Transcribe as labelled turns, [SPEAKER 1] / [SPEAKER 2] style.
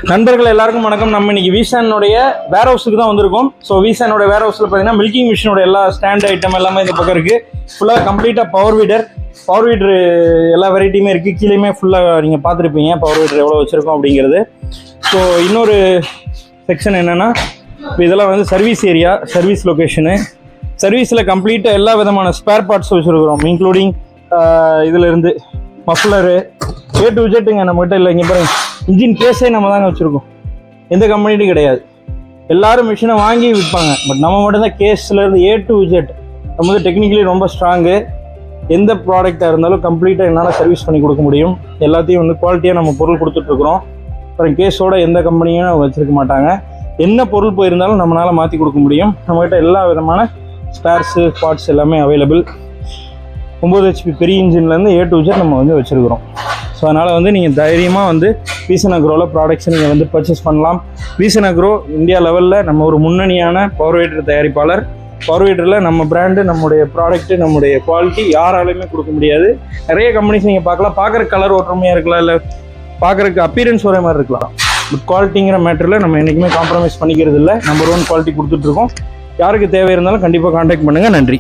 [SPEAKER 1] நண்பர்கள் எல்லாருக்கும் வணக்கம். நம்ம இன்னைக்கு வீசானுடைய வேர் ஹவுஸுக்கு தான் வந்திருக்கோம். ஸோ வீசானோட வேர் ஹவுஸில் பார்த்தீங்கன்னா மில்கிங் மிஷினோட எல்லா ஸ்டாண்ட் ஐட்டம் எல்லாமே இந்த பக்கம் இருக்குது. ஃபுல்லாக கம்ப்ளீட்டாக பவர் வீடர் எல்லா வெரைட்டியுமே இருக்குது. கீழேயுமே ஃபுல்லாக நீங்கள் பார்த்துருப்பீங்க பவர் வீடர் எவ்வளோ வச்சுருக்கோம் அப்படிங்கிறது. ஸோ இன்னொரு செக்ஷன் என்னென்னா, இப்போ இதெல்லாம் வந்து சர்வீஸ் ஏரியா, சர்வீஸ் லொக்கேஷனு. சர்வீஸில் கம்ப்ளீட்டாக எல்லா விதமான ஸ்பேர் பார்ட்ஸ் வச்சுருக்கிறோம், இன்க்ளூடிங் இதிலேருந்து மஃப்ளரு A to Z நம்மகிட்ட இல்லை. இங்கே பாருங்க, இன்ஜின் கேஸே நம்ம தாங்க வச்சுருக்கோம். எந்த கம்பெனிட்டும் கிடையாது. எல்லாரும் மிஷினை வாங்கி விற்பாங்க, பட் நம்ம மட்டும்தான் கேஸ்லேருந்து A to Z. நம்ம வந்து டெக்னிக்கலி ரொம்ப ஸ்ட்ராங்கு. எந்த ப்ராடக்டாக இருந்தாலும் கம்ப்ளீட்டாக என்னால் சர்வீஸ் பண்ணி கொடுக்க முடியும். எல்லாத்தையும் வந்து குவாலிட்டியாக நம்ம பொருள் கொடுத்துட்ருக்குறோம். அப்புறம் கேஸோட எந்த கம்பெனியும் வச்சுருக்க மாட்டாங்க. என்ன பொருள் போயிருந்தாலும் நம்மளால் மாற்றி கொடுக்க முடியும். நம்மகிட்ட எல்லா விதமான ஸ்பேர்ஸு பார்ட்ஸ் எல்லாமே அவைலபிள். 9 HP பெரிய இன்ஜின்லேருந்து A to Z நம்ம வந்து வச்சுருக்கிறோம். ஸோ அதனால் வந்து நீங்கள் தைரியமாக வந்து வீசன் அக்ரோவில் ப்ராடக்ட்ஸ் நீங்கள் வந்து பர்ச்சேஸ் பண்ணலாம். வீசன் அக்ரோ இந்தியா லெவலில் நம்ம ஒரு முன்னணியான பவர் வீடர் தயாரிப்பாளர். பவர் வீடரில் நம்ம பிராண்டு, நம்முடைய ப்ராடக்ட்டு, நம்முடைய குவாலிட்டி யாராலையுமே கொடுக்க முடியாது. நிறைய கம்பெனிஸ் நீங்கள் பார்க்கலாம், பார்க்குற கலர் ஒற்றுமையாக இருக்கலாம், இல்லை பார்க்குறக்கு அப்பியரன்ஸ் ஒரே மாதிரி இருக்கலாம். பட் குவாலிட்டிங்கிற மேட்டரில் நம்ம என்றைக்குமே காம்ப்ரமைஸ் பண்ணிக்கிறது இல்லை. நம்பர் 1 குவாலிட்டி கொடுத்துட்ருக்கோம். யாருக்கு தேவை இருந்தாலும் கண்டிப்பாக கான்டாக்ட் பண்ணுங்கள். நன்றி.